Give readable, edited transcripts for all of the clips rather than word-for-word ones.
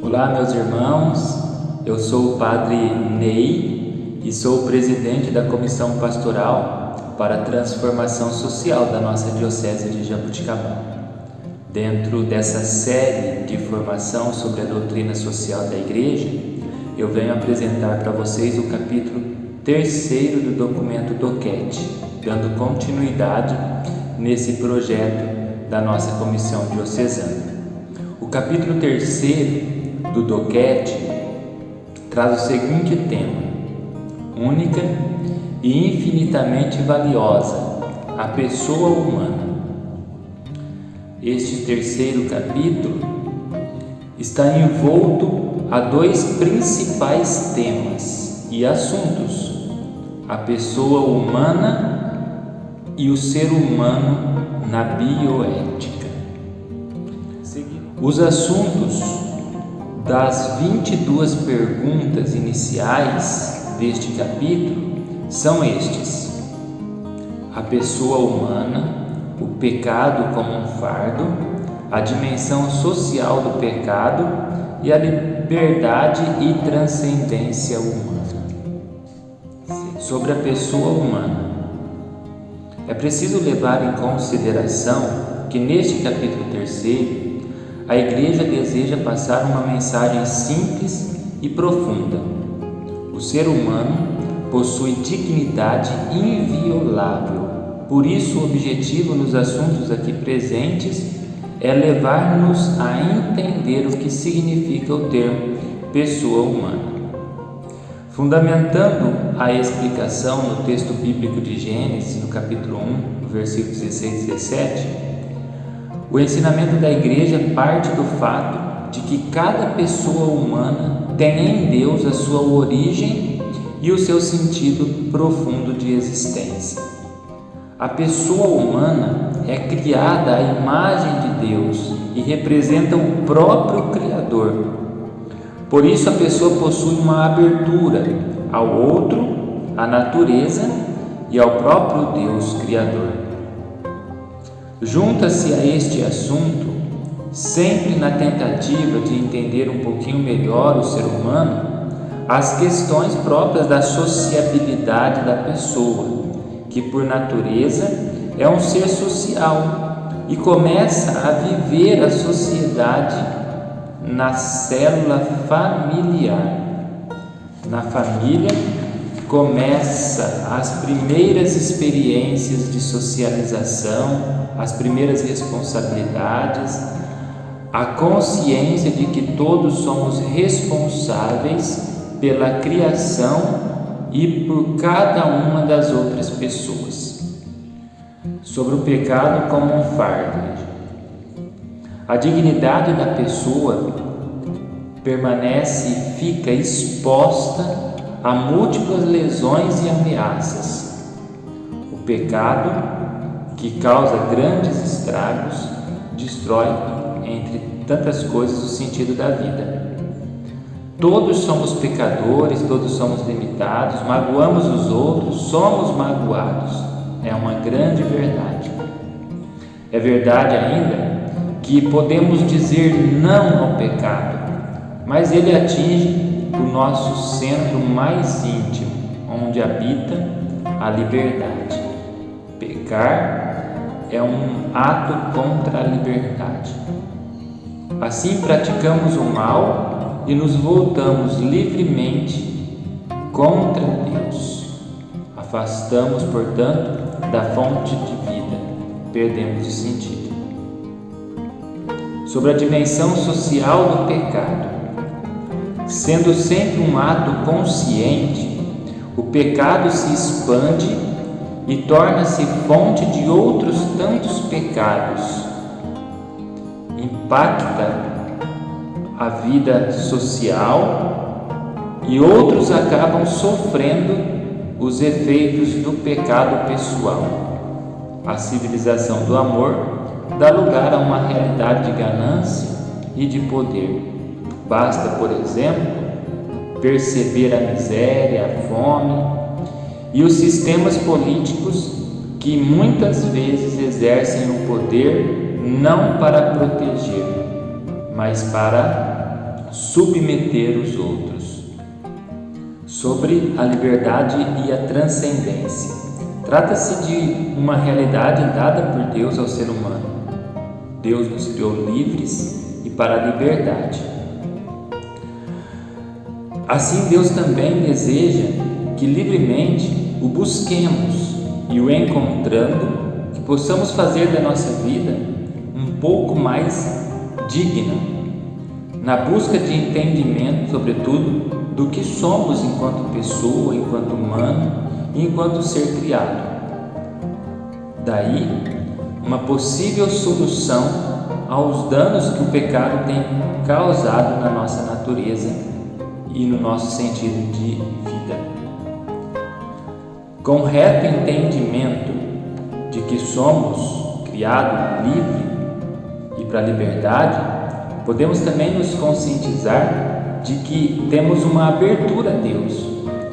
Olá, meus irmãos, eu sou o Padre Ney e sou o presidente da Comissão Pastoral para a Transformação Social da nossa Diocese de Jaboticabal. Dentro dessa série de formação sobre a doutrina social da Igreja, eu venho apresentar para vocês o capítulo 3º do documento DOCET, dando continuidade nesse projeto da nossa Comissão Diocesana. O capítulo 3º do DOCET traz o seguinte tema: única e infinitamente valiosa, a pessoa humana. Este 3º capítulo está envolto a 2 principais temas e assuntos: a pessoa humana e o ser humano na bioética. Os assuntos das 22 perguntas iniciais deste capítulo são estes: a pessoa humana, o pecado como um fardo, a dimensão social do pecado e a liberdade e transcendência humana. Sobre a pessoa humana, é preciso levar em consideração que neste capítulo 3º a Igreja deseja passar uma mensagem simples e profunda. O ser humano possui dignidade inviolável. Por isso, o objetivo nos assuntos aqui presentes é levar-nos a entender o que significa o termo pessoa humana. Fundamentando a explicação no texto bíblico de Gênesis, no capítulo 1, versículos 16 e 17, o ensinamento da Igreja parte do fato de que cada pessoa humana tem em Deus a sua origem e o seu sentido profundo de existência. A pessoa humana é criada à imagem de Deus e representa o próprio Criador. Por isso, a pessoa possui uma abertura ao outro, à natureza e ao próprio Deus Criador. Junta-se a este assunto, sempre na tentativa de entender um pouquinho melhor o ser humano, as questões próprias da sociabilidade da pessoa, que por natureza é um ser social e começa a viver a sociedade na célula familiar. Na família começa as primeiras experiências de socialização, as primeiras responsabilidades, a consciência de que todos somos responsáveis pela criação e por cada uma das outras pessoas. Sobre o pecado como um fardo. A dignidade da pessoa permanece e fica exposta a múltiplas lesões e ameaças. O pecado, que causa grandes estragos, destrói, entre tantas coisas, o sentido da vida. Todos somos pecadores, todos somos limitados, magoamos os outros, somos magoados. É uma grande verdade. É verdade ainda que podemos dizer não ao pecado, mas ele atinge o nosso centro mais íntimo, onde habita a liberdade. Pecar é um ato contra a liberdade. Assim praticamos o mal e nos voltamos livremente contra Deus. Afastamos, portanto, da fonte de vida, perdemos o sentido. Sobre a dimensão social do pecado. Sendo sempre um ato consciente, o pecado se expande e torna-se fonte de outros tantos pecados. Impacta a vida social e outros acabam sofrendo os efeitos do pecado pessoal. A civilização do amor dá lugar a uma realidade de ganância e de poder. Basta, por exemplo, perceber a miséria, a fome, e os sistemas políticos que muitas vezes exercem o poder não para proteger, mas para submeter os outros. Sobre a liberdade e a transcendência. Trata-se de uma realidade dada por Deus ao ser humano. Deus nos criou livres e para a liberdade. Assim, Deus também deseja que livremente o busquemos e o encontrando, que possamos fazer da nossa vida um pouco mais digna, na busca de entendimento, sobretudo, do que somos enquanto pessoa, enquanto humano e enquanto ser criado. Daí, uma possível solução aos danos que o pecado tem causado na nossa natureza e no nosso sentido de vida. Com reto entendimento de que somos criados livre e para a liberdade, podemos também nos conscientizar de que temos uma abertura a Deus.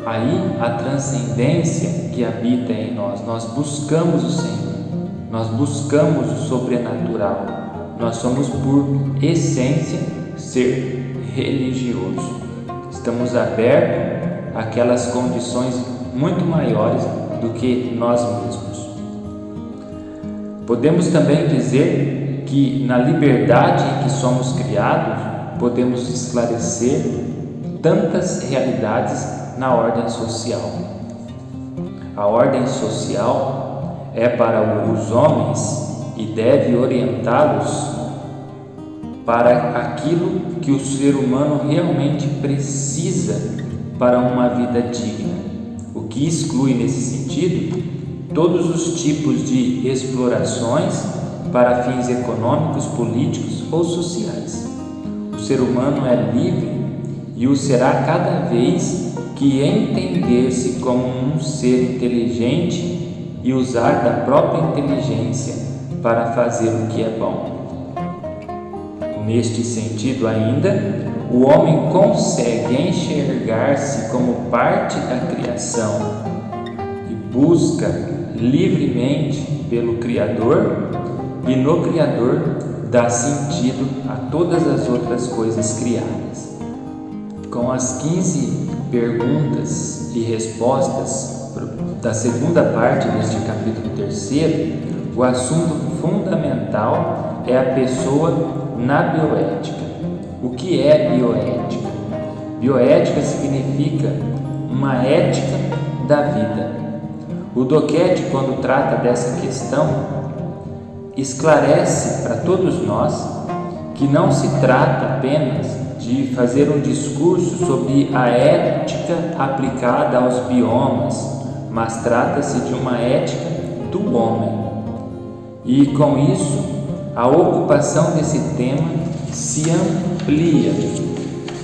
Aí a transcendência que habita em nós. Nós buscamos o Senhor, nós buscamos o sobrenatural. Nós somos, por essência, ser religioso. Estamos abertos àquelas condições muito maiores do que nós mesmos. Podemos também dizer que na liberdade em que somos criados, podemos esclarecer tantas realidades na ordem social. A ordem social é para os homens e deve orientá-los para aquilo que o ser humano realmente precisa para uma vida digna, o que exclui nesse sentido todos os tipos de explorações para fins econômicos, políticos ou sociais. O ser humano é livre e o será cada vez que entender-se como um ser inteligente e usar da própria inteligência para fazer o que é bom. Neste sentido ainda, o homem consegue enxergar-se como parte da criação e busca livremente pelo Criador, e no Criador dá sentido a todas as outras coisas criadas. Com as 15 perguntas e respostas da segunda parte deste capítulo 3, o assunto fundamental é a pessoa na bioética. O que é bioética? Bioética significa uma ética da vida. O Doquete, quando trata dessa questão, esclarece para todos nós que não se trata apenas de fazer um discurso sobre a ética aplicada aos biomas, mas trata-se de uma ética do homem. E com isso, a ocupação desse tema se amplia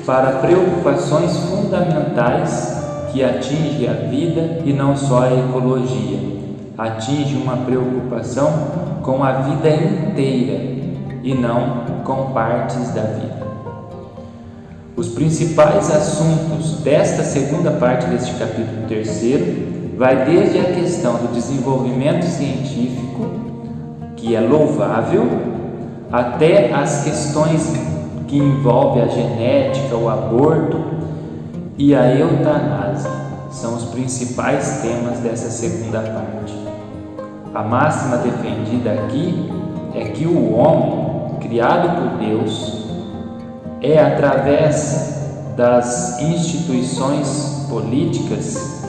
para preocupações fundamentais que atingem a vida e não só a ecologia. Atinge uma preocupação com a vida inteira e não com partes da vida. Os principais assuntos desta segunda parte deste capítulo 3 vai desde a questão do desenvolvimento científico, que é louvável, até as questões que envolvem a genética, o aborto e a eutanásia. São os principais temas dessa segunda parte. A máxima defendida aqui é que o homem, criado por Deus, é através das instituições políticas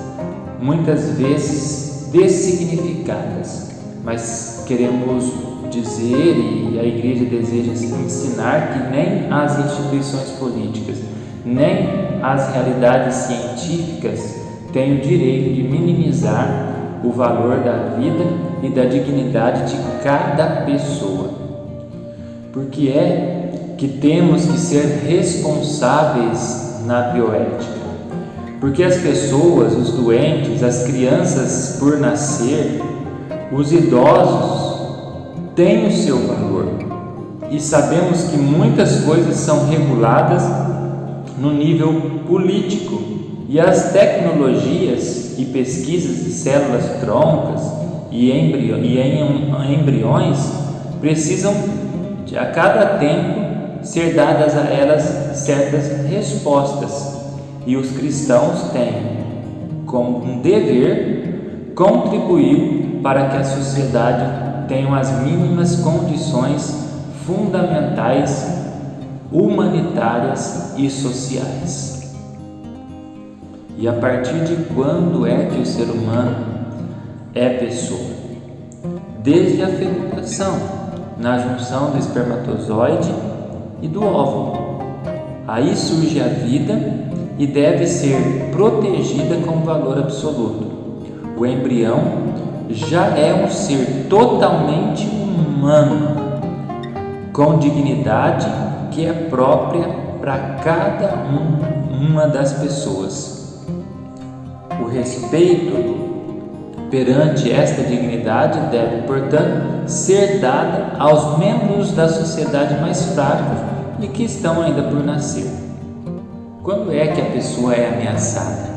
muitas vezes dessignificadas, mas queremos dizer, e a Igreja deseja ensinar, que nem as instituições políticas, nem as realidades científicas têm o direito de minimizar o valor da vida e da dignidade de cada pessoa. Porque é que temos que ser responsáveis na bioética. Porque as pessoas, os doentes, as crianças por nascer, os idosos têm o seu valor. E sabemos que muitas coisas são reguladas no nível político, E as tecnologias e pesquisas de células troncas e em embriões precisam a cada tempo ser dadas a elas certas respostas, e os cristãos têm como um dever contribuir para que a sociedade tenha as mínimas condições fundamentais, humanitárias e sociais. E a partir de quando é que o ser humano é pessoa? Desde a fecundação, na junção do espermatozoide e do óvulo. Aí surge a vida e deve ser protegida com valor absoluto. O embrião já é um ser totalmente humano, com dignidade que é própria para cada uma das pessoas. O respeito perante esta dignidade deve, portanto, ser dada aos membros da sociedade mais fracos e que estão ainda por nascer. Quando é que a pessoa é ameaçada?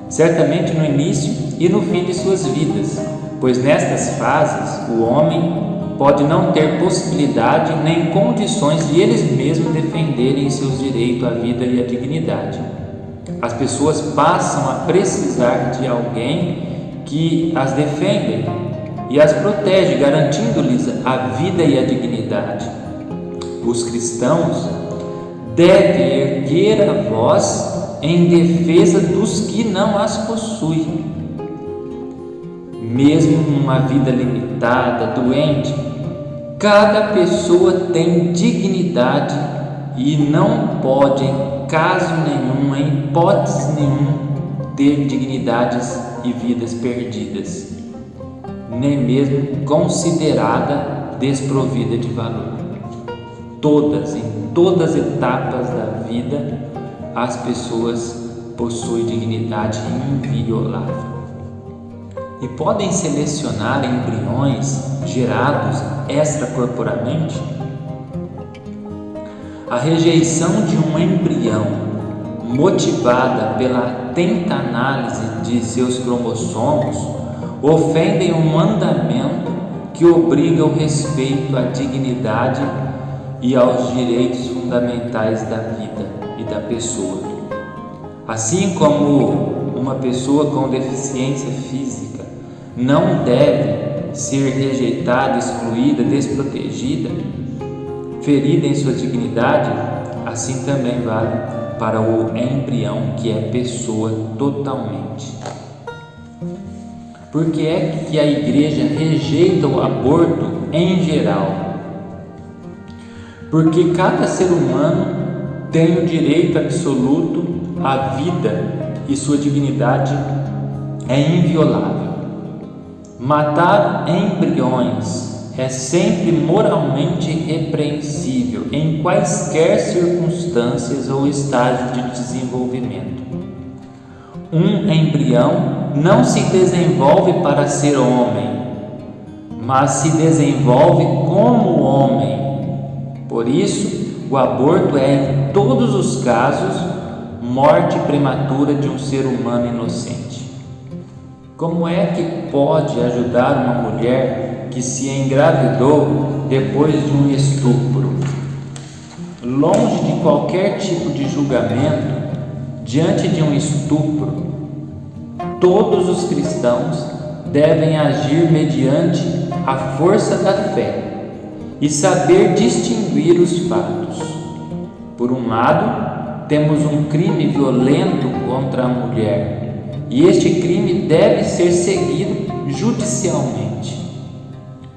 Certamente no início e no fim de suas vidas, pois nestas fases o homem pode não ter possibilidade nem condições de eles mesmos defenderem seus direitos à vida e à dignidade. As pessoas passam a precisar de alguém que as defende e as protege, garantindo-lhes a vida e a dignidade. Os cristãos devem erguer a voz em defesa dos que não as possuem. Mesmo numa vida limitada, doente, cada pessoa tem dignidade e não pode, em caso nenhum, em hipótese nenhuma, ter dignidades e vidas perdidas, nem mesmo considerada desprovida de valor. Em todas as etapas da vida, as pessoas possuem dignidade inviolável e podem selecionar embriões gerados extracorporalmente. A rejeição de um embrião motivada pela atenta análise de seus cromossomos ofendem um mandamento que obriga o respeito à dignidade e aos direitos fundamentais da vida e da pessoa. Assim como uma pessoa com deficiência física não deve ser rejeitada, excluída, desprotegida, ferida em sua dignidade, assim também vale para o embrião, que é pessoa totalmente. Por que é que a Igreja rejeita o aborto em geral? Porque cada ser humano tem o direito absoluto à vida e sua dignidade é inviolável. Matar embriões é sempre moralmente repreensível em quaisquer circunstâncias ou estágio de desenvolvimento. Um embrião não se desenvolve para ser homem, mas se desenvolve como homem. Por isso, o aborto é, em todos os casos, morte prematura de um ser humano inocente. Como é que pode ajudar uma mulher que se engravidou depois de um estupro? Longe de qualquer tipo de julgamento, diante de um estupro, todos os cristãos devem agir mediante a força da fé e saber distinguir os fatos. Por um lado, temos um crime violento contra a mulher, e este crime deve ser seguido judicialmente.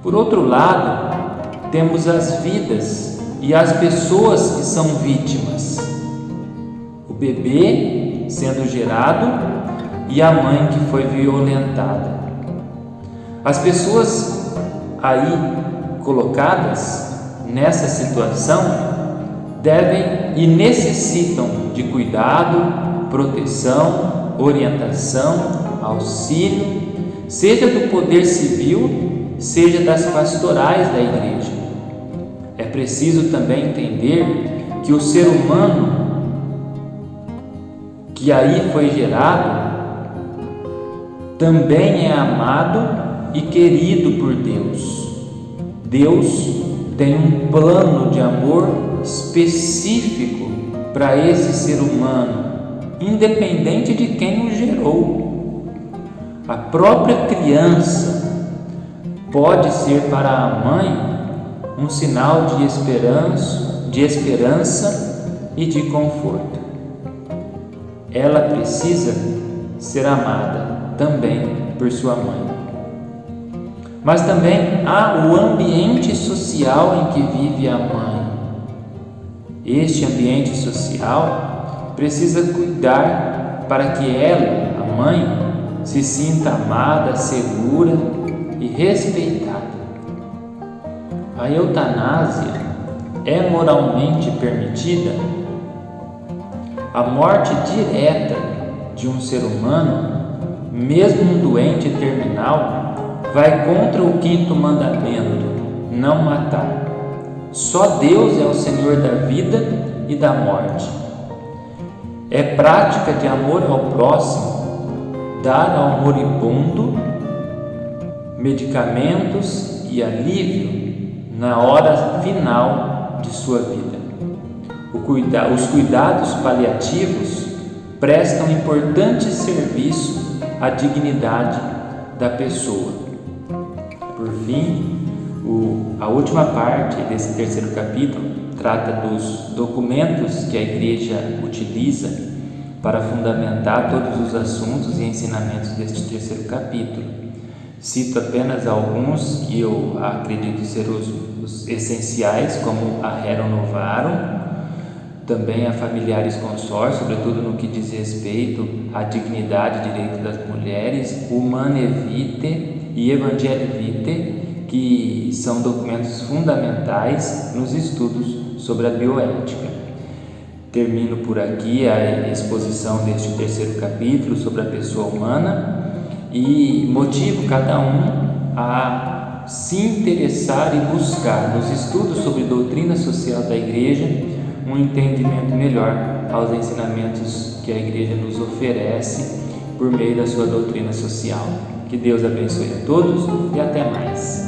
Por outro lado, temos as vidas e as pessoas que são vítimas. O bebê sendo gerado e a mãe que foi violentada. As pessoas aí colocadas nessa situação devem e necessitam de cuidado, proteção, orientação, auxílio, seja do poder civil, seja das pastorais da igreja. É preciso também entender que o ser humano que aí foi gerado também é amado e querido por Deus. Deus tem um plano de amor específico para esse ser humano, independente de quem o gerou. A própria criança pode ser para a mãe um sinal de esperança e de conforto. Ela precisa ser amada também por sua mãe. Mas também há o ambiente social em que vive a mãe. Este ambiente social precisa cuidar para que ela, a mãe, se sinta amada, segura e respeitada. A eutanásia é moralmente permitida? A morte direta de um ser humano, mesmo um doente terminal, vai contra o 5º mandamento: não matar. Só Deus é o Senhor da vida e da morte. É prática de amor ao próximo dar ao moribundo medicamentos e alívio na hora final de sua vida. Os cuidados paliativos prestam importante serviço à dignidade da pessoa. Por fim, a última parte desse 3º capítulo trata dos documentos que a Igreja utiliza para fundamentar todos os assuntos e ensinamentos deste 3º capítulo. Cito apenas alguns que eu acredito ser os essenciais, como a Rerum Novarum, também a Familiaris Consor, sobretudo no que diz respeito à dignidade e direito das mulheres, Humanae Vitae e Evangelii Vitae, que são documentos fundamentais nos estudos sobre a bioética. Termino por aqui a exposição deste 3º capítulo sobre a pessoa humana e motivo cada um a se interessar e buscar nos estudos sobre doutrina social da Igreja um entendimento melhor aos ensinamentos que a Igreja nos oferece por meio da sua doutrina social. Que Deus abençoe a todos e até mais.